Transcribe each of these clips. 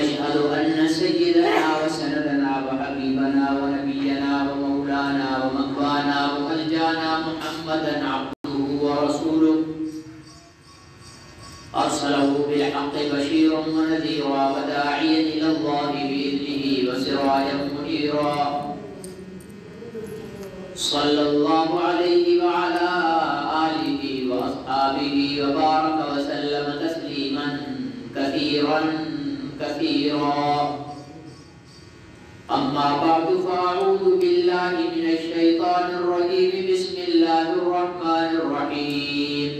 ونشهد أن سيدنا وسندنا وحبيبنا ونبينا ومولانا ومقوانا وملجانا محمدا عبده ورسوله أرسله بالحق بشيرا ونذيرا وداعيا إلى الله بإذنه وسراجا منيرا صلى الله عليه وعلى آله وأصحابه وبارك وسلم تسليما كثيرا كثيرا. أما بعد فأعوذ بالله من الشيطان الرجيم. بسم الله الرحمن الرحيم.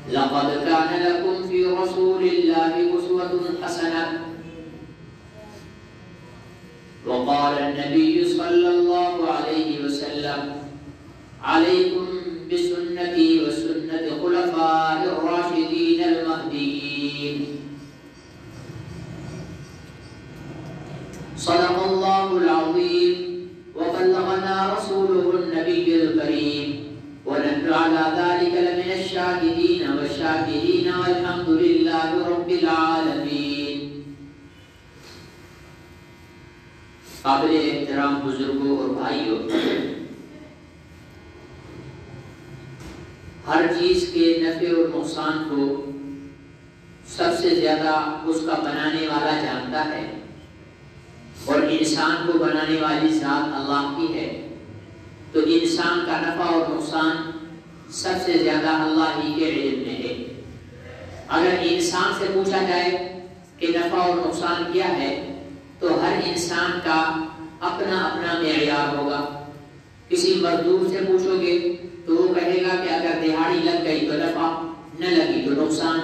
لقد كان لكم في رسول الله أسوة حسنة. وقال النبي صلى الله عليه وسلم: عليكم بسنتي وسنة خلفاء الراشدين المهديين. صدق الله العظيم وبلغنا رسوله النبي الكريم ونحن على ذلك لمن الشاهدين والشاكرين والحمد لله رب العالمين. قابل احترام بزرگوں اور بھائیوں، ہر چیز کے نفع اور نقصان کو سب سے زیادہ اس کا بنانے والا جانتا ہے، اور انسان کو بنانے والی ذات اللہ کی ہے، تو انسان کا نفع اور نقصان سب سے زیادہ اللہ ہی کے علم میں ہے. اگر انسان سے پوچھا جائے کہ نفع اور نقصان کیا ہے تو ہر انسان کا اپنا اپنا معیار ہوگا. کسی مزدور سے پوچھو گے تو وہ کہے گا کہ اگر دہاڑی لگ گئی تو نفع، نہ لگی تو نقصان.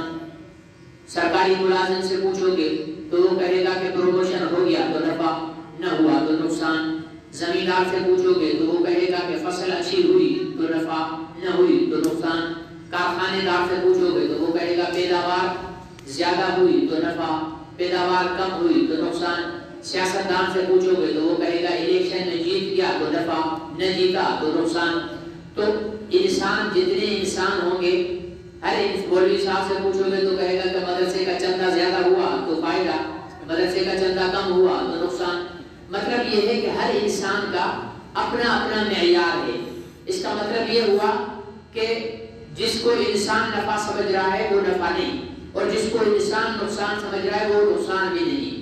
سرکاری ملازم سے پوچھو گے تو وہ کہے گا کہ پروموشن ہو گیا تو نفع، نہ ہوا تو نقصان. زمیندار سے پوچھو گے تو وہ کہے گا کہ فصل اچھی ہوئی تو نفع، نہ ہوئی تو نقصان. کارخانے دار سے پوچھو گے تو وہ کہے گا پیداوار زیادہ ہوئی تو نفع، پیداوار کم ہوئی تو نقصان. سیاستدان سے پوچھو گے تو وہ کہے گا الیکشن میں جیت گیا تو نفع، نہ جیتا تو نقصان. تو انسان جتنے انسان ہوں گے، ہر مولوی صاحب سے پوچھو گے تو کہے گا کہ مدرسے کا چندہ زیادہ ہوا تو فائدہ، مدرسے کا چندہ کم ہوا تو نقصان. مطلب یہ ہے کہ ہر انسان کا اپنا اپنا معیار ہے. اس کا مطلب یہ ہوا کہ جس کو انسان نفع سمجھ رہا ہے وہ نفع نہیں، اور جس کو انسان نقصان سمجھ رہا ہے وہ نقصان بھی نہیں،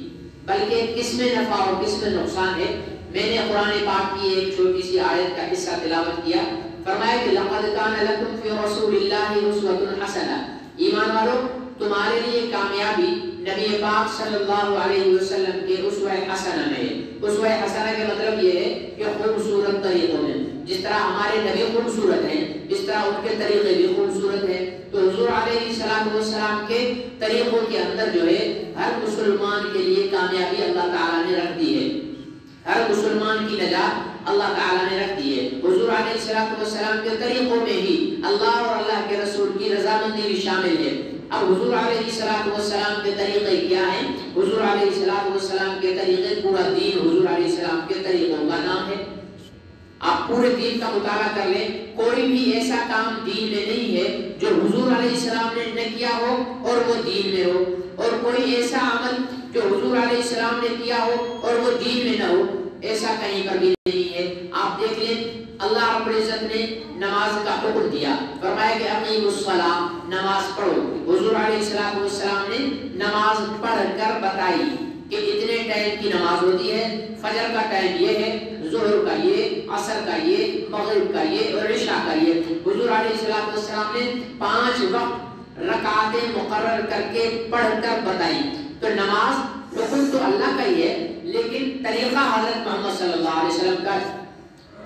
بلکہ کس میں نفع اور کس میں نقصان ہے. میں نے قرآن پاک کی ایک چھوٹی سی آیت کا حصہ تلاوت کیا. فرمایا کہ لقد کان لکم فی رسول اللہ اسوۃ حسنہ. ایمان والو، تمہارے لیے کامیابی نبی پاک صلی اللہ علیہ وسلم کے اسوہ حسنہ میں ہے. اسوہ حسنہ کے مطلب یہ ہے کہ خوبصورت طریقوں میں، جس طرح ہمارے نبی خوبصورت ہیں اس طرح ان کے طریقے بھی خوبصورت ہیں. تو حضور علیہ السلام کے طریقوں کے اندر جو ہے ہر مسلمان کے لیے کامیابی اللہ تعالیٰ نے رکھ دی ہے، ہر مسلمان کی نجات اللہ تعالیٰ نے رکھ دی ہے. حضور علیہ السلام کے طریقوں میں ہی اللہ اور اللہ کے رسول کی رضامندی بھی شامل ہے. اب حضور علیہ السلام کے طریقے کیا ہیں؟ حضور علیہ السلام کے طریقے، پورا دین حضور علیہ السلام کے طریقوں کا نام ہے. آپ پورے دین کا مطالعہ کر لیں، کوئی بھی ایسا کام دین میں نہیں ہے جو حضور علیہ السلام نے نہ کیا ہو اور وہ دین میں ہو، اور کوئی ایسا عمل جو حضور علیہ السلام نے کیا ہو اور وہ دین میں نہ ہو، ایسا کہیں پر بھی نہیں ہے. آپ دیکھ لیں، اللہ رب العزت نے نماز کا حکم دیا، فرمایا کہ اقیموا الصلاۃ، نماز پڑھو. حضور علیہ السلام نے نماز پڑھ کر بتائی کہ اتنے ٹائم کی نماز ہوتی ہے. فجر کا ٹائم یہ ہے، ظہر کا یہ، عصر کا یہ، مغرب کا یہ اور عشاء کا یہ. حضور علیہ السلام نے 5 وقت رکعتیں مقرر کر کے پڑھ کر بتائی. تو نماز حکم تو اللہ کا ہی ہے، لیکن طریقہ حضرت محمد صلی اللہ علیہ وسلم کا.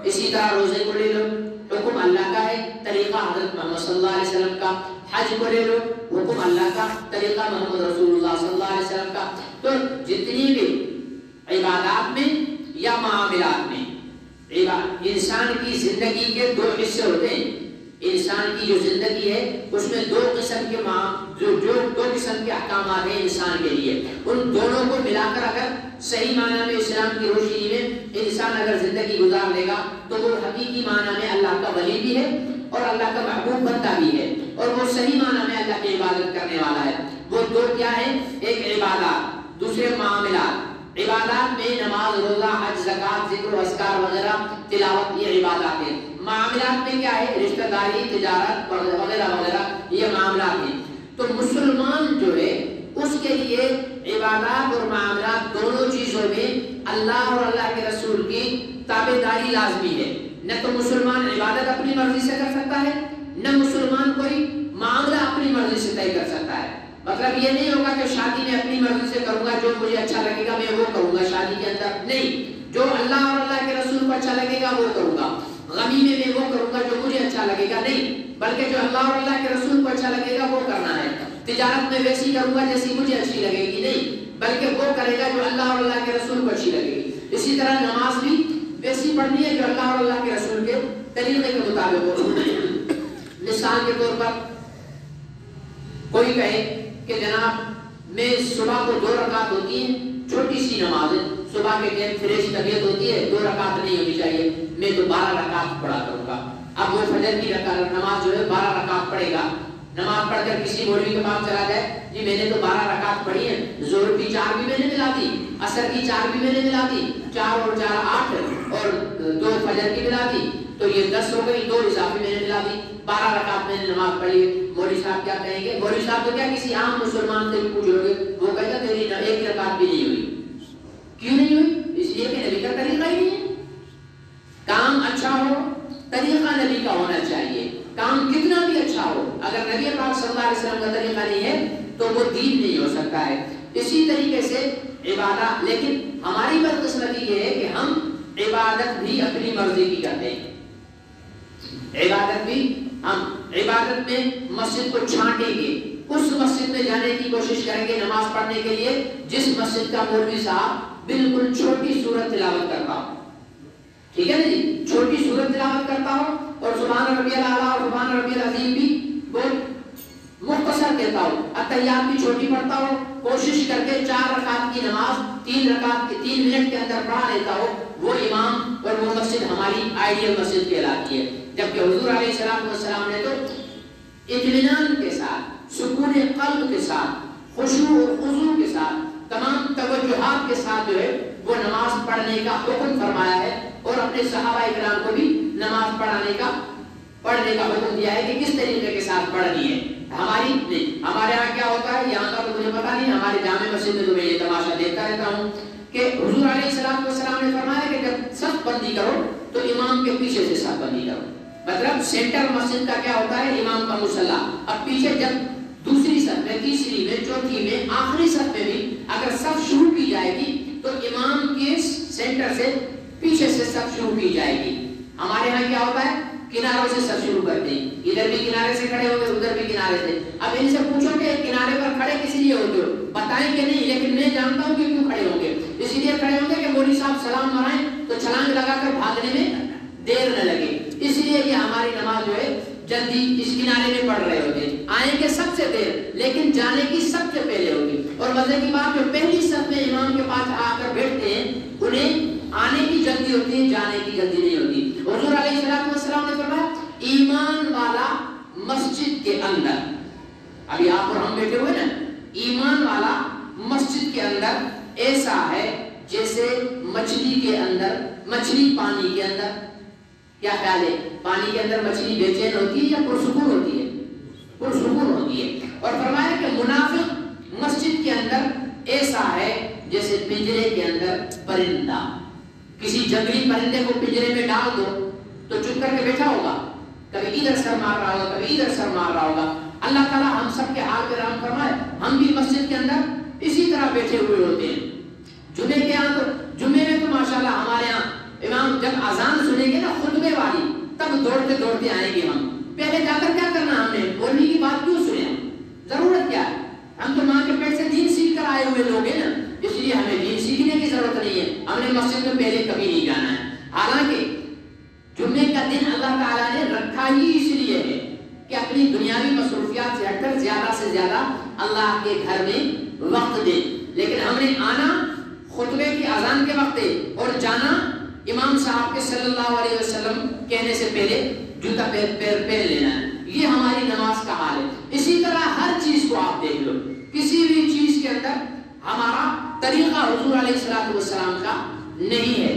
اسی طرح روزے کو لے لو، حکم اللہ کا ہے، طریقہ حضرت محمد صلی اللہ علیہ وسلم کا. حج کو لے لو، حکم اللہ کا، طریقہ محمد رسول اللہ صلی اللہ علیہ وسلم کا. تو جتنی بھی عبادات میں یا معاملات میں، انسان کی زندگی کے 2 حصے ہوتے ہیں. انسان کی جو زندگی ہے اس میں 2 قسم کے دو قسم کے احکامات ہیں انسان کے لیے. ان دونوں کو ملا کر اگر صحیح معنی میں اسلام کی روشنی میں انسان اگر زندگی گزار لے گا تو وہ حقیقی معنی میں اللہ کا ولی بھی ہے اور اللہ کا محبوب بندہ بھی ہے. اور وہ صحیح معنی میں اللہ کی عبادت کرنے والا ہے۔ وہ دو کیا ہے؟ ایک عبادات، دوسرے معاملات۔ عبادات میں نماز، روزہ، حج، زکات، ذکر و اذکار وغیرہ، تلاوت، یہ عبادات ہیں۔ معاملات میں کیا ہے؟ رشتہ داری، تجارت وغیرہ وغیرہ، یہ معاملات ہیں۔ تو مسلمان جو ہے اس کے لیے عبادات اور معاملات دونوں چیزوں میں اللہ اور اللہ کے رسول کی تابعداری لازمی ہے۔ نہ تو مسلمان عبادت اپنی مرضی سے کر سکتا ہے، نہ مسلمان کوئی معاملہ اپنی مرضی سے طے کر سکتا ہے۔ مطلب یہ نہیں ہوگا کہ شادی میں اپنی مرضی سے کروں گا، جو مجھے اچھا لگے گا میں وہ کروں گا شادی کے اندر، نہیں، جو اللہ اور اللہ کے رسول کو اچھا لگے گا وہ کروں گا۔ غمی میں وہ کروں گا جو مجھے اچھا لگے گا، نہیں، بلکہ جو اللہ اور اللہ کے رسول کو اچھا لگے گا وہ کرنا ہے۔ تجارت میں ویسی کروں گا جیسی مجھے اچھی لگے گی، نہیں، بلکہ وہ کرے گا جو اللہ اور اللہ کے رسول کو اچھی لگے گی۔ اسی طرح نماز بھی ویسی پڑھنی ہے جو اللہ اور اللہ کے رسول کے طریقے کے مطابق ہو۔ مثال کے طور پر کوئی کہے کہ جناب میں صبح کو 2 رکعت ہوتی ہے، چھوٹی سی نماز ہے، صبح کے ٹائم فریش طبیعت ہوتی ہے، 2 رکعت نہیں ہونی چاہیے، میں تو 12 رکعت پڑھا کروں گا۔ اب وہ فجر کی نماز جو ہے 12 رکعت پڑھے گا، نماز پڑھ کر کسی مولوی کے پاس چلا جائے، جی میں نے تو 12 رکعت پڑھی ہے، ظہر کی 4 بھی میں نے ملا دی، عصر کی 4 بھی میں نے ملا دی، 4 اور 4 8 اور 2 فجر کی ملا دی، تو یہ 10 ہو گئی، 2 اضافی میں نے ملا دی، 12 رکعت میں نے نماز پڑھی ہے۔ مولوی صاحب کیا کہیں گے؟ مولوی صاحب تو کیا کسی عام مسلمان سے بھی پوچھ لو گے، وہ کہے گا تیری 1 رکعت بھی نہیں ہوئی۔ کیوں نہیں ہوئی؟ اس لیے کہ نبی کا طریقہ ہی نہیں ہے۔ کام اچھا ہو، طریقہ نبی کا ہونا چاہیے، کام کتنا بھی اچھا ہو، اگر نبی پاک صلی اللہ علیہ وسلم کا طریقہ نہیں ہے تو وہ دین نہیں ہو سکتا ہے۔ اسی طریقے سے عبادت، لیکن ہماری بدقسمتی یہ ہے کہ ہم عبادت بھی اپنی مرضی کی کرتے ہیں۔ عبادت بھی ہم عبادت میں مسجد کو چھانٹیں گے، اس مسجد میں جانے کی کوشش کریں گے نماز پڑھنے کے لیے جس مسجد کا مولوی صاحب بالکل چھوٹی سورت تلاوت کرتا ہو، ٹھیک ہے نا جی، چھوٹی سورت تلاوت کرتا ہو اور سبحان ربی الاعلیٰ اور سبحان ربی العظیم بھی بہت مختصر کہتا ہو، اتحیات بھی چھوٹی پڑھتا ہو، کوشش کر کے 4 رکعت کی نماز 3 رکعت کے 3 منٹ کے اندر پڑھا لیتا ہو، وہ امام اور وہ مسجد ہماری آئیڈیل مسجد کہلاتی ہے۔ جبکہ حضور علیہ السلام نے تو اطمینان کے ساتھ، سکون قلب کے ساتھ، خشوع و خضوع کے ساتھ، تمام توجہات کے ساتھ جو ہے وہ نماز پڑھنے کا حکم فرمایا ہے، اور اپنے صحابہ اکرام کو بھی نماز پڑھنے کا حکم دیا ہے کہ کس طریقے کے ساتھ پڑھنی ہے۔ ہماری نہیں، ہمارے یہاں کیا ہوتا ہے یہاں کا تو مجھے پتا نہیں، ہمارے جامع مسجد میں تو میں یہ تماشا دیکھتا رہتا ہوں کہ حضور علیہ السلام نے فرمایا کہ جب صف بندی کرو تو امام کے پیچھے سے صف بندی کرو، مطلب سینٹر مسجد کا کیا ہوتا ہے امام کا مصلی، اب پیچھے جب دوسری صف میں، تیسری میں، چوتھی میں، آخری صف میں بھی اگر صف شروع کی جائے گی تو امام کے سینٹر سے پیچھے سے صف شروع کی جائے گی۔ ہمارے یہاں کیا ہوتا ہے کناروں سے صف شروع کرتے ہیں، ادھر بھی کنارے سے کھڑے ہوتے، ادھر بھی کنارے سے۔ اب ان سے پوچھو کہ کنارے پر کھڑے کس لیے ہوتے ہو، بتائیں کہ نہیں، لیکن میں جانتا ہوں کہ کیوں کھڑے ہوں گے، اس لیے کھڑے ہوں گے کہ مولوی صاحب سلام مرائیں تو چھلانگ لگا کر بھاگنے میں دیر نہ لگے، اس لیے یہ ہماری نماز جو ہے جلدی اس کنارے میں پڑھ رہے ہوتے ہیں، آئیں گے سب سے دیر لیکن جانے کی سب سے پہلے ہوگی۔ اور مزے کی بات جو پہلی صف میں امام کے پاس آ کر بیٹھتے ہیں انہیں آنے کی جلدی ہوتی ہے، جانے کی جلدی نہیں ہوتی۔ حضور علیہ السلام نے فرمایا ایمان والا مسجد کے اندر، ابھی آپ اور ہم بیٹھے ہوئے نا، ایمان والا مسجد کے اندر ایسا ہے جیسے مچھلی کے اندر، مچھلی پانی کے اندر، کیا خیال ہے پانی کے اندر مچھلی بے چین ہوتی ہے یا پرسکون ہوتی ہے؟ پرسکون ہوتی ہے۔ اور فرمایا کہ منافق مسجد کے اندر ایسا ہے جیسے پنجرے کے اندر پرندہ، کسی جنگلی پرندے کو پنجرے میں ڈال دو تو چپ کر کے بیٹھا ہوگا، کبھی ادھر سر مار رہا ہوگا، کبھی ادھر سر مار رہا ہوگا۔ اللہ تعالیٰ ہم سب کے حال پہ رحم فرمائے، ہم بھی مسجد کے اندر اسی طرح بیٹھے ہوئے ہوتے ہیں۔ جمعے کے یہاں تو جمعے میں تو ماشاءاللہ ہمارے یہاں امام جب اذان سنیں گے نا خطبے والی تب دوڑتے دوڑتے آئیں گے ہم، پہلے جا کر کیا کرنا ہم نے، مولوی کی بات کیوں سنے، ضرورت کیا ہے، ہم تو ماں کے پیٹ سے دین سیکھ کر آئے ہوئے لوگ ہیں نا، اس لیے ہمیں دین سیکھنے کی ضرورت نہیں ہے، ہم نے مسجد میں پہلے کبھی نہیں جانا ہے۔ حالانکہ جمعے کا دن اللہ تعالیٰ نے رکھا ہی اس لیے ہے کہ اپنی دنیاوی مصروفیات سے ہٹ کر زیادہ سے زیادہ اللہ کے گھر میں وقت دے، لیکن ہم نے آنا خطبے کی اذان کے وقت اور جانا امام صاحب کے صلی اللہ علیہ وسلم کہنے سے پہلے جوتا پہن لینا ہے۔ یہ ہماری نماز کا حال ہے. اسی طرح ہر چیز کو آپ دیکھ لو, کسی بھی چیز کے اندر ہمارا طریقہ حضور علیہ الصلوۃ والسلام کا نہیں ہے.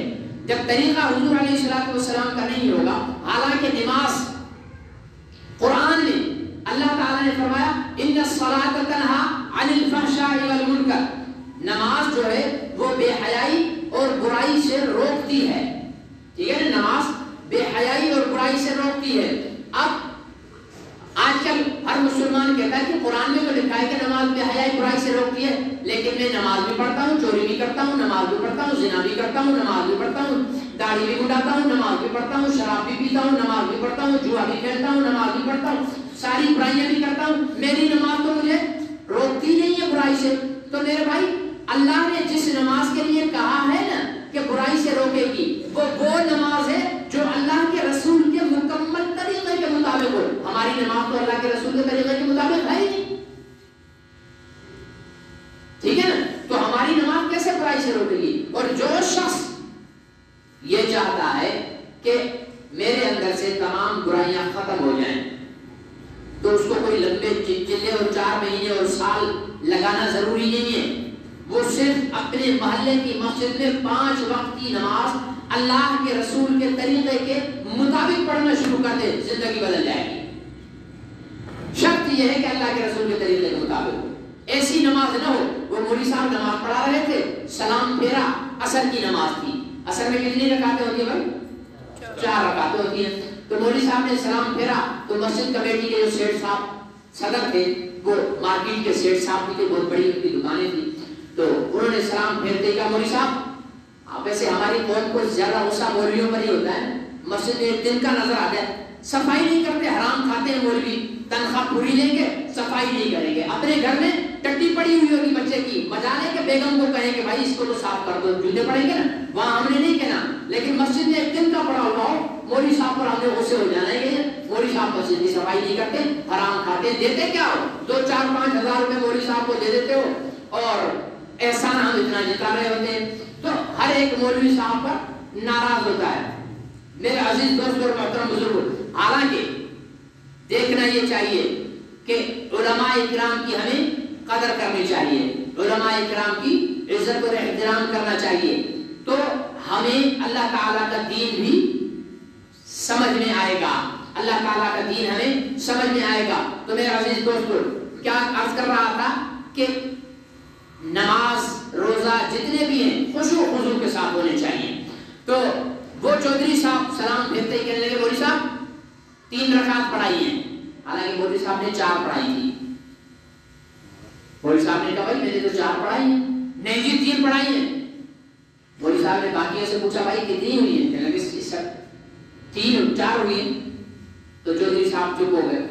جب طریقہ حضور علیہ الصلوۃ والسلام کا نہیں ہوگا, حالانکہ نماز قرآن میں اللہ تعالیٰ نے فرمایا ان الصلاۃ تنہی عن الفحشاء والمنکر, نماز جو ہے وہ بے حیائی اور برائی سے روکتی ہے. ٹھیک ہے نا, نماز بے حیائی اور برائی سے روکتی ہے. اب آج کل ہر مسلمان کہتا ہے کہ قرآن میں تو لکھا ہے کہ نماز بے حیائی برائی سے روکتی ہے, لیکن میں نماز بھی پڑھتا ہوں, چوری بھی کرتا ہوں, نماز بھی پڑھتا ہوں, زنا بھی کرتا ہوں, نماز بھی پڑھتا ہوں, داڑھی بھی مڈاتا ہوں, نماز بھی پڑھتا ہوں, شراب بھی پیتا ہوں, نماز بھی پڑھتا ہوں, جوا بھی کھیلتا ہوں, نماز بھی پڑھتا ہوں, ساری برائیاں بھی کرتا ہوں, میری نماز تو مجھے روکتی نہیں ہے برائی سے. تو میرے بھائی, اللہ نے جس نماز کے لیے کہا ہے نا کہ برائی سے روکے گی, وہ نماز ہے جو اللہ کے رسول کے مکمل طریقے کے مطابق ہو. ہماری نماز تو اللہ کے رسول کے طریقے کے مطابق ہے ہی نہیں. ٹھیک ہے نا, تو ہماری نماز کیسے برائی سے روکے گی؟ اور جو شخص یہ چاہتا ہے کہ میرے اندر سے تمام برائیاں ختم ہو جائیں, تو اس کو کوئی لمبے چلے اور 4 مہینے اور سال لگانا ضروری نہیں ہے. وہ صرف اپنے محلے کی مسجد میں 5 وقت کی نماز اللہ کے رسول کے طریقے کے مطابق پڑھنا شروع کر دے, زندگی بدل جائے گی. شرط یہ ہے کہ اللہ کے رسول کے طریقے کے مطابق ہو. ایسی نماز نہ ہو. وہ مولوی صاحب نماز پڑھا رہے تھے, سلام پھیرا, عصر کی نماز تھی. عصر میں کتنی رکعتیں ہوتی ہیں بھائی؟ 4 رکعتیں ہوتی ہیں. تو مولوی صاحب نے سلام پھیرا تو مسجد کمیٹی کے جو سیٹ صاحب صدر تھے, وہ مارکیٹ کے سیٹ صاحب بھی تھے, بہت بڑی ان کی دکانیں تھی. تو انہوں نے سلام پھیرتے کہا مولوی صاحب ویسے ہماری قوم کو زیادہ غصہ مولویوں پر ہی ہوتا ہے, مسجد میں ایک دن کا نظر آتا ہے, صفائی نہیں کرتے, حرام کھاتے ہیں مولوی, تنخواہ پوری لیں گے, صفائی نہیں کریں گے, اپنے گھر میں ٹٹی پڑی ہوئی ہوگی بچے کی, مجا لیں کہ بیگم کو کہیں کہ بھائی اس کو تو صاف کر دو, جوتے پڑیں گے نا, وہاں ہم نے نہیں کہنا. لیکن مسجد میں ایک دن کا پڑا ہوا ہو, مولوی صاحب پر ہم نے غصے ہو جانا ہے. مولوی صاحب مسجد کی صفائی نہیں کرتے, حرام کھاتے, دیتے کیا ہو؟ 2 4 5 ہزار روپے مولوی صاحب کو دے دیتے ہو, اور احسان ہم اتنا جتا رہے ہوتے ہیں. تو ہر ایک مولوی صاحب پر ناراض ہوتا ہے. میرے عزیز دوست اور محترم بزرگ, حالانکہ دیکھنا یہ چاہیے کہ علماء اکرام کی ہمیں قدر کرنی چاہیے, علماء اکرام کی عزت اور احترام کرنا چاہیے, تو ہمیں اللہ تعالیٰ کا دین بھی سمجھ میں آئے گا, اللہ تعالیٰ کا دین ہمیں سمجھ میں آئے گا. تو میرے عزیز دوستو, کیا عرض کر رہا تھا کہ نماز روزہ جتنے بھی ہیں خشوع و خضوع کے ساتھ ہونے چاہیے. تو وہ چودھری صاحب سلام پھیرتے ہی کہنے لگے مولوی صاحب 3 رکعت پڑھائی ہیں, حالانکہ مولوی صاحب نے 4 پڑھائی تھی. مولوی صاحب نے کہا بھائی میں نے تو 4 پڑھائی ہیں. نہیں جی 3 پڑھائی ہیں. مولوی صاحب نے باقیوں سے پوچھا بھائی کتنی ہوئی ہیں؟ کہنے لگے 3 4 ہوئی ہیں. تو چودھری صاحب چپ ہو گئے.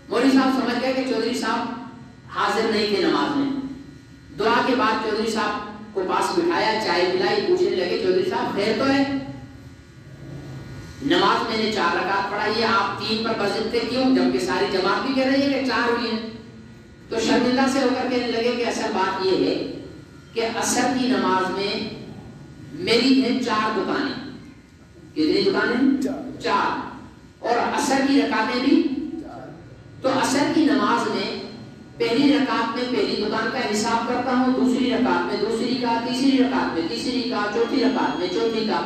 مولوی صاحب سمجھ گئے کہ چودھری صاحب حاضر نہیں تھے نماز میں. دعا کے بعد چودھری صاحب کو پاس بٹھایا, چائے پلائی, پوچھنے لگے چودھری صاحب خیر تو ہے؟ نماز میں نے 4 رکعت پڑھائی ہے, آپ 3 پر بضد تھے کیوں, جبکہ ساری جماعت بھی کہہ رہی ہے کہ 4 ہوئی ہیں. تو شرمندہ سے ہو کر کہنے لگے کہ اصل بات یہ ہے کہ عصر کی نماز میں میری ہیں 4 دکانیں. کتنی دکانیں؟ 4. اور عصر کی رکعتیں بھی. تو عصر کی نماز میں پہلی رکعت میں پہلی دکان کا حساب کرتا ہوں, دوسری رکعت میں دوسری کا, تیسری رکعت میں تیسری کا, چوتھی رکعت میں چوتھی کا.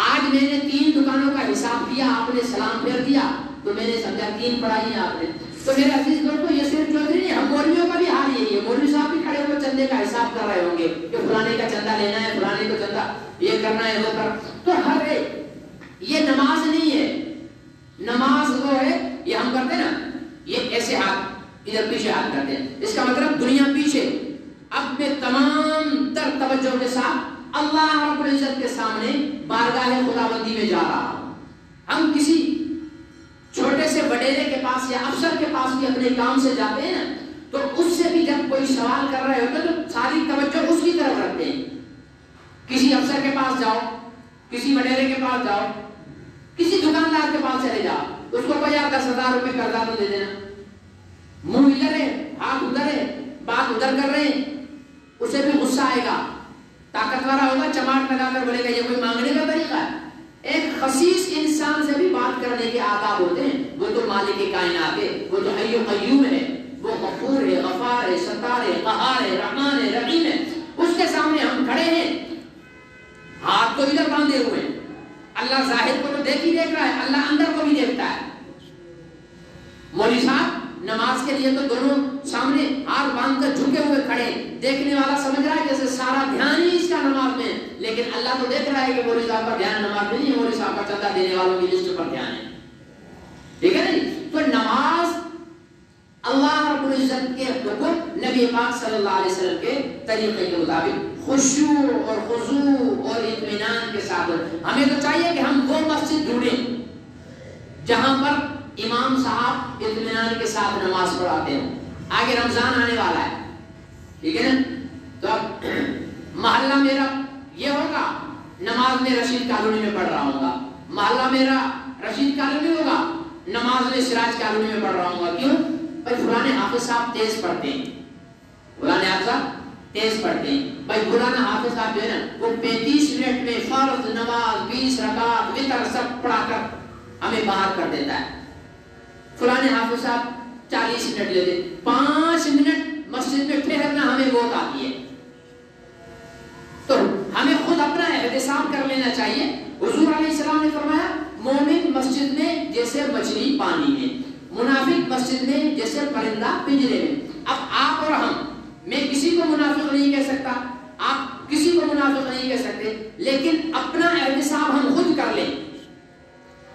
آج میں نے 3 دکانوں کا حساب کیا, آپ نے سلام پھیر دیا تو میں نے سمجھا 3 پڑھائی ہیں آپ نے. تو میرے عزیز دوستو, یہ صرف چودھری نہیں, ہم مولویوں کا بھی حال یہی ہے. مولوی صاحب بھی کھڑے ہوئے چندے کا حساب کر رہے ہوں گے کہ فلانے کا چندہ لینا ہے, فلانے کو چندہ یہ کرنا ہے, وہ کرنا. تو ہر ایک یہ نماز نہیں ہے. نماز وہ ہے یہ ہم کرتے ہیں نا, یہ ایسے ہاتھ ادھر پیچھے ہاتھ کرتے ہیں, اس کا مطلب دنیا پیچھے. اب میں تمام تر توجہ کے ساتھ اللہ رب العزت کے سامنے بارگاہ خداوندی میں جا رہا ہوں. ہم کسی چھوٹے سے وڈیرے کے پاس یا افسر کے پاس بھی اپنے کام سے جاتے ہیں نا, تو اس سے بھی جب کوئی سوال کر رہے ہوتے تو ساری توجہ اس کی طرف رکھتے ہیں. کسی افسر کے پاس جاؤ, کسی وڈیرے کے پاس جاؤ, کسی دکاندار کے پاس چلے جاؤ, اس کو 10,000 روپے قرضہ تو دے دینا. منہ ادھر ہے, ہاتھ ادھر ہے, بات ادھر کر رہے ہیں, اسے بھی غصہ آئے گا. طاقتور ہوگا, چماٹ لگا کر بولے گا یہ کوئی مانگنے کا طریقہ ہے. ایک خسیس انسان سے بھی بات کرنے کے آداب ہوتے ہیں. وہ تو مالک کائنات ہے، وہ تو حی و قیوم ہے، وہ غفور ہے، غفار ہے، ستار ہے، قہار ہے، رحمان ہے، رحیم ہے. اس کے سامنے ہم کھڑے ہیں، ہاتھ تو ادھر باندھے ہوئے ہیں. اللہ ظاہر کو تو دیکھ رہا ہے، اللہ اندر کو بھی دیکھتا ہے. مولوی صاحب نماز کے لیے تو دونوں سامنے ہاتھ باندھ کر جھکے ہوئے کھڑے، دیکھنے والا سمجھ رہا ہے جیسے سارا دھیان ہی اس کا نماز میں، لیکن اللہ تو دیکھ رہا ہے کہ مولوی صاحب کا دھیان نماز میں نہیں ہے، مولوی صاحب کا چندہ دینے والوں کی لسٹ پر دھیان ہے. ٹھیک ہے نا؟ تو نماز اللہ رب العزت کے حکم، نبی پاک صلی اللہ علیہ وسلم کے طریقے کے مطابق خشوع اور خضوع اور اطمینان کے ساتھ. ہمیں تو چاہیے کہ ہم وہ مسجد ڈھونڈیں جہاں پر امام صاحب اطمینان کے ساتھ نماز پڑھاتے ہیں. آگے رمضان آنے والا ہے، ٹھیک ہے نا؟ تو اب محلہ میرا یہ ہوگا، نماز میں رشید کالونی میں پڑھ رہا ہوں گا، محلہ میرا رشید کالونی ہوگا، نماز میں سراج کالونی میں پڑھ رہا ہوں گا. کیوں؟ بھائی فلانے حافظ صاحب تیز پڑھتے ہیں، فلانے حافظ صاحب تیز پڑھتے ہیں. بھائی فلانا حافظ صاحب جو ہے نا وہ 35 منٹ میں فرض نماز 20 رکعت وتر سب پڑھا کر ہمیں باہر کر دیتا ہے. فلانے حافظ صاحب 40 منٹ لیتے، 5 منٹ مسجد میں ٹھہرنا ہمیں بہت آتی ہے. تو ہمیں خود اپنا احتساب کر لینا چاہیے. حضور علیہ السلام نے فرمایا مومن مسجد میں جیسے مچھلی پانی میں، منافق مسجد میں جیسے پرندہ پنجرے میں. اب آپ اور ہم، میں کسی کو منافق نہیں کہہ سکتا، آپ کسی کو منافق نہیں کہہ سکتے، لیکن اپنا احتساب ہم خود کر لیں.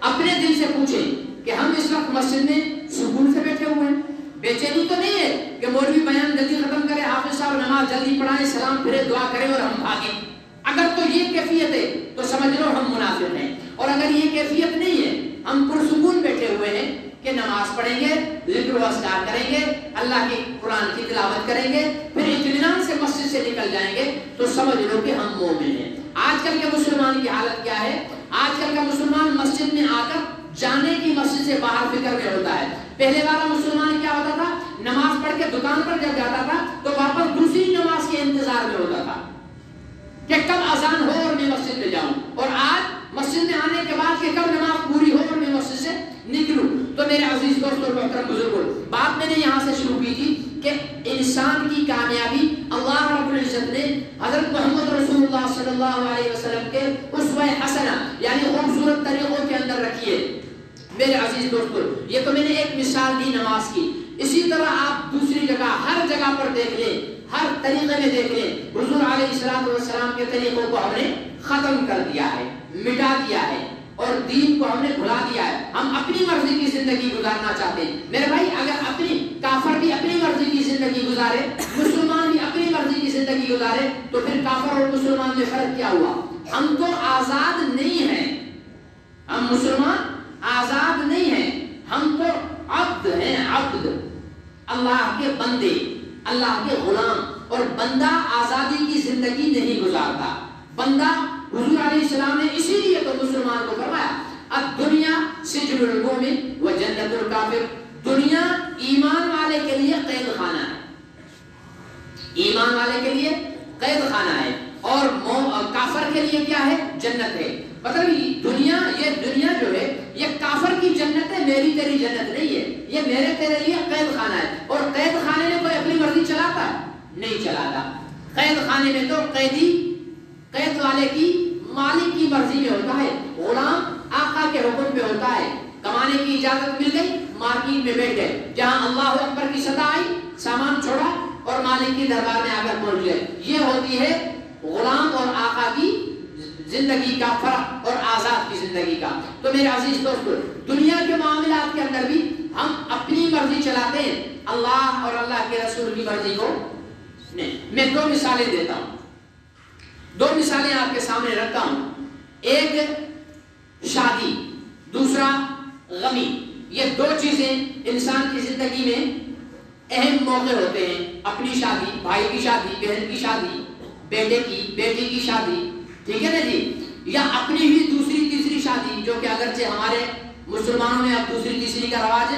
اپنے دل سے پوچھیں کہ ہم اس وقت مسجد میں سکون سے بیٹھے ہوئے ہیں، بے چینی تو نہیں ہے کہ مولوی بیان جلدی ختم کرے، حافظ صاحب نماز جلدی پڑھائیں، سلام پھرے، دعا کریں اور ہم بھاگیں. اگر تو یہ کیفیت ہے تو سمجھ لو ہم منافق ہیں. اور اگر یہ کیفیت نہیں ہے، ہم پرسکون بیٹھے ہوئے ہیں کہ نماز پڑھیں گے، ذکر و اذکار کریں گے، اللہ کی قرآن کی تلاوت کریں گے، پھر اطمینان سے مسجد سے نکل جائیں گے، تو سمجھ لو کہ ہم مومن ہیں. آج کل کے مسلمان کی حالت کیا ہے؟ آج کل کا مسلمان مسجد میں آ کر جانے کی مسجد سے باہر فکر میں ہوتا ہے. پہلے والا مسلمان کیا ہوتا تھا؟ نماز پڑھ کے دکان پر جب جاتا تھا تو واپس دوسری نماز کے انتظار میں ہوتا تھا کہ کب اذان ہو اور میں مسجد میں جاؤں. اور آج مسجد میں آنے کے بعد کہ کب نماز پوری ہو اور میں مسجد سے نکلوں. تو میرے عزیز دوستوں اور محترم بزرگوں، بات میں نے یہاں سے شروع کی تھی کہ انسان کی کامیابی اللہ رب العزت نے حضرت محمد رسول اللہ صلی اللہ علیہ وسلم کے اسوہ حسنہ یعنی خوبصورت طریقوں کے اندر رکھی ہے. میرے عزیز دوستوں، یہ تو میں نے ایک مثال دی نماز کی، اسی طرح آپ دوسری جگہ ہر جگہ پر دیکھ لیں، ہر طریقے میں دیکھ لیں، حضور علیہ السلام کے طریقوں کو ہم نے ختم کر دیا ہے، مٹا دیا ہے، اور دین کو ہم نے بھلا دیا ہے. ہم اپنی مرضی کی زندگی گزارنا چاہتے ہیں. میرے بھائی، اگر اپنی کافر بھی اپنی مرضی کی زندگی گزارے، مسلمان بھی اپنی مرضی کی زندگی گزارے، تو پھر کافر اور مسلمان میں فرق کیا ہوا؟ ہم تو آزاد نہیں ہیں، ہم مسلمان آزاد نہیں ہیں، ہم تو عبد ہیں، عبد، اللہ کے بندے، اللہ کے غلام. اور بندہ آزادی کی زندگی نہیں گزارتا. بندہ، حضور علیہ السلام نے اسی لیے تو مسلمان کو فرمایا الدنیا سجن المومن و جنت الکافر. دنیا ایمان والے کے لیے قید خانہ ہے، ایمان والے کے لیے قید خانہ ہے، اور کافر کے لیے کیا ہے؟ جنت ہے. مطلب یہ دنیا جو ہے یہ کافر کی جنت ہے، میری تیری جنت نہیں ہے. یہ میرے تیرے لیے قید خانہ ہے. اور قید خانے میں کوئی اپنی مرضی چلاتا ہے؟ نہیں چلاتا. قید خانے میں تو قید والے کی مالک کی مرضی میں ہوتا ہے، غلام آقا کے حکم پہ ہوتا ہے. کمانے کی اجازت مل گئی، مارکیٹ میں بیٹھ گئے، جہاں اللہ اکبر کی صدا آئی سامان چھوڑا اور مالک کی دربار میں آ کر پہنچ گئے. یہ ہوتی ہے غلام اور آقا کی زندگی کا فرق اور آزاد کی زندگی کا. تو میرے عزیز دوستو، دنیا کے معاملات کے اندر بھی ہم اپنی مرضی چلاتے ہیں، اللہ اور اللہ کے رسول کی مرضی کو نہیں. میں دو مثالیں دیتا ہوں، دو مثالیں آپ کے سامنے رکھتا ہوں. ایک شادی، دوسرا غمی. یہ دو چیزیں انسان کی زندگی میں اہم موقع ہوتے ہیں. اپنی شادی، بھائی کی شادی، بہن کی شادی، بیٹے کی، بیٹی کی شادی، ٹھیک ہے نا جی، یا اپنی ہی دوسری تیسری شادی، جو کہ اگرچہ ہمارے مسلمانوں میں اب دوسری تیسری کا رواج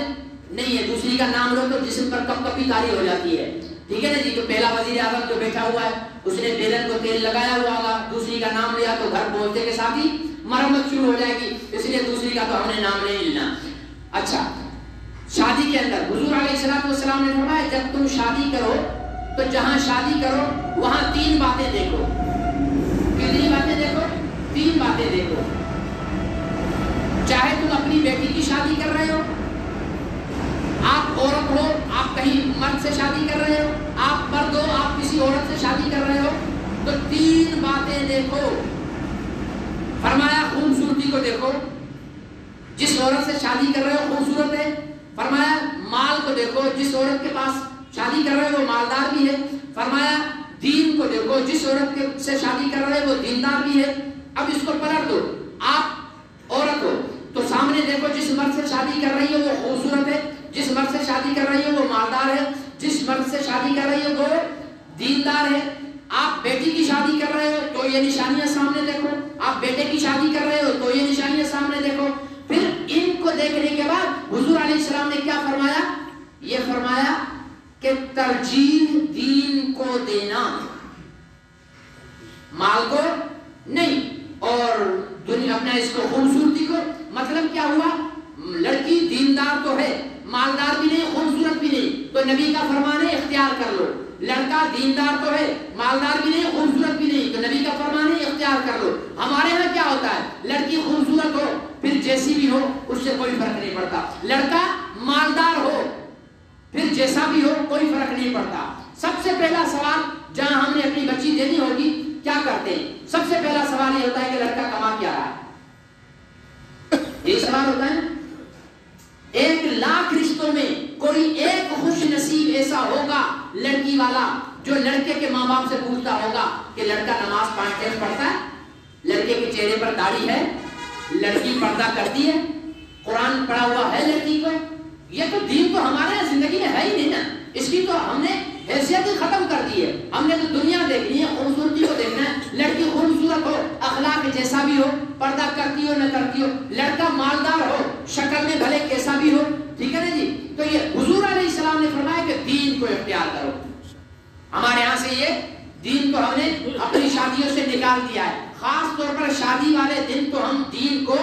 نہیں ہے. دوسری کا نام لو تو جسم پر کپ کپی طاری ہو جاتی ہے، ٹھیک ہے نا جی. تو پہلا وزیر اعظم جو بیٹھا ہوا ہے اس نے بیلن کو تیل لگایا ہوا ہوگا، دوسری کا نام لیا تو گھر پہنچنے کے ساتھ ہی مرمت شروع ہو جائے گی، اس لیے دوسری کا تو ہم نے نام نہیں لینا. اچھا شادی کے اندر حضور علیہ السلام نے فرمایا جب تم شادی کرو تو جہاں شادی کرو وہاں 3 باتیں دیکھو. کتنی باتیں دیکھو؟ 3 باتیں دیکھو. چاہے تم اپنی بیٹی کی شادی کر رہے ہو, آپ عورت ہو, آپ کہیں مرد سے شادی کر رہے ہو, آپ مرد ہو, آپ کسی عورت سے شادی کر رہے ہو, تو 3 باتیں دیکھو. فرمایا خوبصورتی کو دیکھو, جس عورت سے شادی کر رہے ہو خوبصورت ہے. فرمایا مال کو دیکھو, جس عورت کے پاس شادی کر رہے ہو وہ مالدار بھی ہے. فرمایا دین کو دیکھو, جس عورت سے شادی کر رہے ہو وہ دیندار بھی ہے. اب اس کو پلٹ دو, آپ عورت ہو تو سامنے دیکھو جس مرد سے شادی کر رہی ہے وہ خوبصورت ہے, جس مرد سے شادی کر رہی ہے وہ مالدار ہے, جس مرد سے شادی کر رہی ہے وہ دیندار ہے. آپ بیٹی کی شادی کر رہے ہو تو یہ نشانیاں سامنے دیکھو, آپ بیٹے کی شادی کر رہے ہو تو یہ نشانیاں سامنے دیکھو. پھر ان کو دیکھنے کے بعد حضور علیہ السلام نے کیا فرمایا؟ یہ فرمایا کہ ترجیح دین کو دینا, مال کو نہیں, اور دنیا اپنا اس کو خوبصورتی کو. مطلب کیا ہوا؟ لڑکی دیندار تو ہے, مالدار بھی نہیں, خوبصورت بھی نہیں, تو نبی کا فرمان ہے اختیار کر لو. لڑکا دیندار تو ہے, مالدار بھی نہیں, خوبصورت بھی نہیں, تو نبی کا فرمان ہے اختیار کر لو. ہمارے ہاں کیا ہوتا ہے؟ لڑکی خوبصورت ہو پھر جیسی بھی ہو اس سے کوئی فرق نہیں پڑتا, لڑکا مالدار ہو پھر جیسا بھی ہو کوئی فرق نہیں پڑتا. سب سے پہلا سوال جہاں ہم نے اپنی بچی دینی ہوگی کیا کرتے ہیں؟ سب سے پہلا سوال یہ ہوتا ہے کہ لڑکا کما کیا رہا ہے, یہ سوال ہوتا ہے. 1,00,000 رشتوں میں کوئی ایک خوش نصیب ایسا ہوگا لڑکی والا جو لڑکے کے ماں باپ سے پوچھتا ہوگا کہ لڑکا نماز 5 ٹائم پڑھتا ہے, لڑکے کے چہرے پر داڑھی ہے, لڑکی پردہ کرتی ہے, قرآن پڑھا ہوا ہے لڑکی کو. یہ تو دین تو ہمارے یہاں زندگی میں ہے ہی نہیں نا, اس کی تو ہم نے حیثیت ہی ختم کر دی ہے. ہم نے تو دنیا دیکھنی ہے, خوبصورتی کو دیکھنا ہے. لڑکی خوبصورت ہو, اخلاق جیسا بھی ہو, پردہ کرتی ہو نہ کرتی ہو, لڑکا مالدار ہو, شکل میں بھلے کیسا بھی ہو, ٹھیک ہے نا جی. تو یہ حضور علیہ السلام نے فرمایا کہ دین کو اختیار کرو. ہمارے یہاں سے یہ دین کو ہم نے اپنی شادیوں سے نکال دیا ہے. خاص طور پر شادی والے دن تو ہم دین کو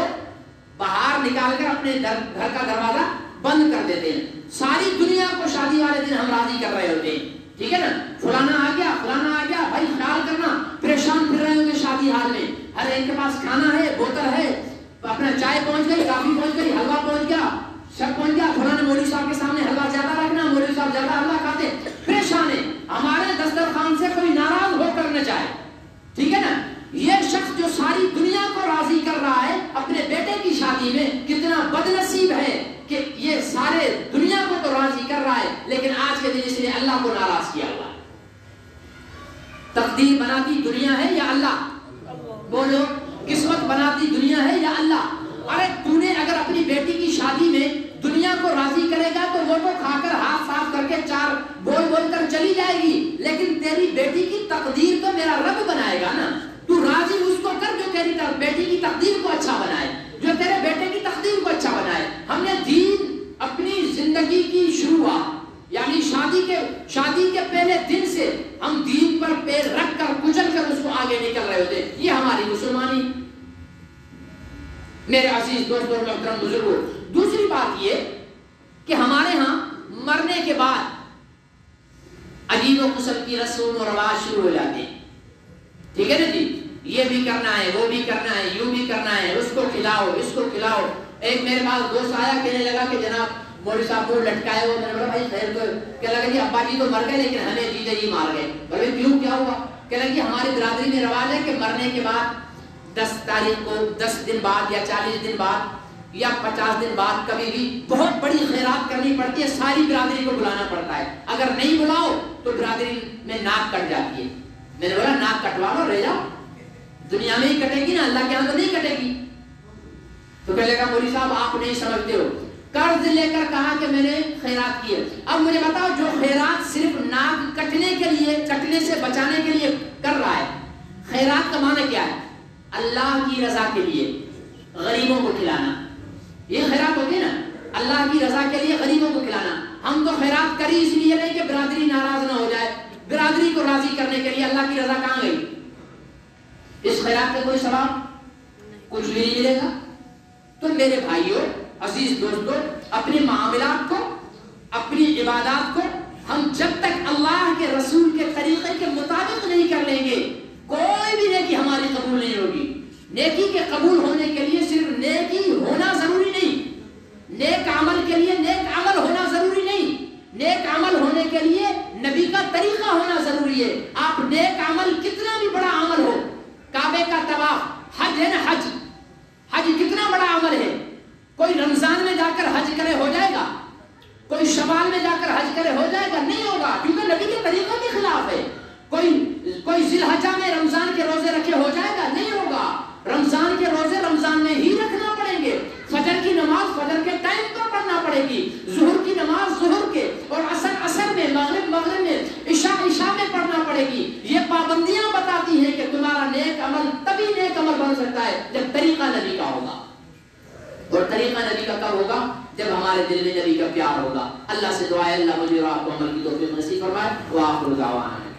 باہر نکال کر اپنے گھر کا دروازہ بند کر دیتے ہیں. ساری دنیا کو شادی والے دن ہم راضی کر رہے ہوتے ہیں, ٹھیک ہے نا. فلانا آ گیا, فلانا آ گیا, بھائی خیال کرنا, پریشان پھر رہے ہوں گے شادی حال میں. ہر ایک کے پاس کھانا ہے, بوتل ہے, اپنا چائے پہنچ گئی, کافی پہنچ گئی, حلوہ پہنچ گیا, سب پہنچ گیا. فلانے مولوی صاحب کے سامنے حلوہ زیادہ رکھنا, مولوی صاحب زیادہ حلوہ کھاتے, پریشان ہے. ہمارے دسترخوان سے کوئی ناراض ہو کر نہ جائے, ٹھیک ہے نا. یہ شخص جو ساری دنیا کو راضی کر رہا ہے اپنے بیٹے کی شادی میں, کتنا بد نصیب ہے کہ یہ سارے دنیا کو تو راضی کر رہا ہے لیکن آج کے دن اس نے اللہ کو ناراض کیا ہوا. تقدیر بناتی دنیا ہے یا اللہ؟ بولو, قسمت بناتی دنیا ہے یا اللہ؟ ارے تو نے اگر اپنی بیٹی کی شادی میں دنیا کو راضی کرے گا تو وہ تو کھا کر ہاتھ صاف کر کے 4 بول کر چلی جائے گی, لیکن تیری بیٹی کی تقدیر تو میرا رب بنائے گا نا. تو راضی اس کو کر جو تیری بیٹی کی تقدیر کو اچھا بنائے, جو تیرے بیٹے کی تقدیر کو اچھا بنائے. ہم نے دین اپنی زندگی کی شروعات یعنی شادی کے پہلے دن سے ہم دین پر پیر رکھ کر کچل کر اس کو آگے نکل رہے ہوتے. یہ ہماری مسلمانی. میرے عزیز دوستوں اور محترم بزرگوں, دوسری بات یہ کہ ہمارے ہاں مرنے کے بعد عجیب و قسم کی رسم و رواج شروع ہو جاتے ہیں, ٹھیک ہے نا جی. یہ بھی کرنا ہے, وہ بھی کرنا ہے, یوں بھی کرنا ہے, اس کو کھلاؤ, اس کو کھلاؤ. ایک میرے پاس دوست آیا, کہنے لگا کہ جناب مولوی صاحب کو لٹکائے ہو. میں نے بولا بھائی خیر, تو کہنے لگا جی ابا جی تو مر گئے لیکن ہمیں جیجا جی مار گئے. بھائی کیوں, کیا ہوا؟ کہنے لگا ہماری برادری میں رواج ہے کہ مرنے کے بعد 10 تاریخ کو 10 دن بعد یا 40 دن بعد یا 50 دن بعد کبھی بھی بہت بڑی خیرات کرنی پڑتی ہے, ساری برادری کو بلانا پڑتا ہے. اگر نہیں بلاؤ تو برادری میں ناک کٹ جاتی ہے. میں نے بولا ناک کٹوا لو, رہ جاؤ, دنیا میں ہی کٹے گی نا, اللہ کے یہاں تو نہیں کٹے گی. تو کہنے لگا مولوی صاحب آپ نہیں سمجھتے ہو, قرض لے کر کہا کہ میں نے خیرات کی ہے. اب مجھے بتاؤ, جو خیرات صرف ناک کٹنے کے لیے, کٹنے سے بچانے کے لیے کر رہا ہے, خیرات کا معنی کیا ہے؟ اللہ کی رضا کے لیے غریبوں کو کھلانا, یہ خیرات ہوگی نا. اللہ کی رضا کے لیے غریبوں کو کھلانا. ہم تو خیرات کری اس لیے نہیں کہ برادری ناراض نہ ہو جائے, برادری کو راضی کرنے کے لیے. اللہ کی رضا کہاں گئی؟ اس خیرات کا کوئی ثواب کچھ بھی نہیں ملے گا. تو میرے بھائیوں, عزیز دوستو، اپنے معاملات کو، اپنی عبادات کو ہم جب تک اللہ کے رسول کے طریقے کے مطابق نہیں کر لیں گے، کوئی بھی نیکی ہماری قبول نہیں ہوگی۔ نیکی کے قبول ہونے کے لیے صرف نیکی ہونا ضروری نہیں، نیک عمل کے لیے نیک عمل ہونا ضروری نہیں، نیک عمل ہونے کے لیے نبی کا طریقہ ہونا ضروری ہے۔ آپ نیک عمل کتنا بھی بڑا عمل ہو، کعبے کا طواف، حج ہے نا، حج کتنا بڑا عمل ہے، کوئی رمضان میں جا کر حج کرے ہو جائے گا؟ کوئی شوال میں جا کر حج کرے ہو جائے گا؟ نہیں ہوگا، کیونکہ نبی کے طریقوں کے خلاف ہے۔ کوئی ذی الحجہ میں رمضان کے روزے رکھے ہو جائے گا؟ نہیں ہوگا۔ رمضان کے روزے رمضان میں ہی رکھنا پڑیں گے، فجر کی نماز فجر کے ٹائم پر پڑھنا پڑے گی، ظہر کی نماز ظہر کے، اور عصر میں، مغرب میں، عشاء میں پڑھنا پڑے گی۔ یہ پابندیاں بتاتی ہیں کہ تمہارا نیک عمل تبھی نیک عمل بن سکتا ہے جب طریقہ نبی کا ہوگا، اور طریقہ نبی کا کب ہوگا؟ جب ہمارے دل میں نبی کا پیار ہوگا۔ اللہ سے دعا ہے اللہ مجھے اور آپ کو عمل کی توفیق نصیب فرمائے۔ وآخر دعوانا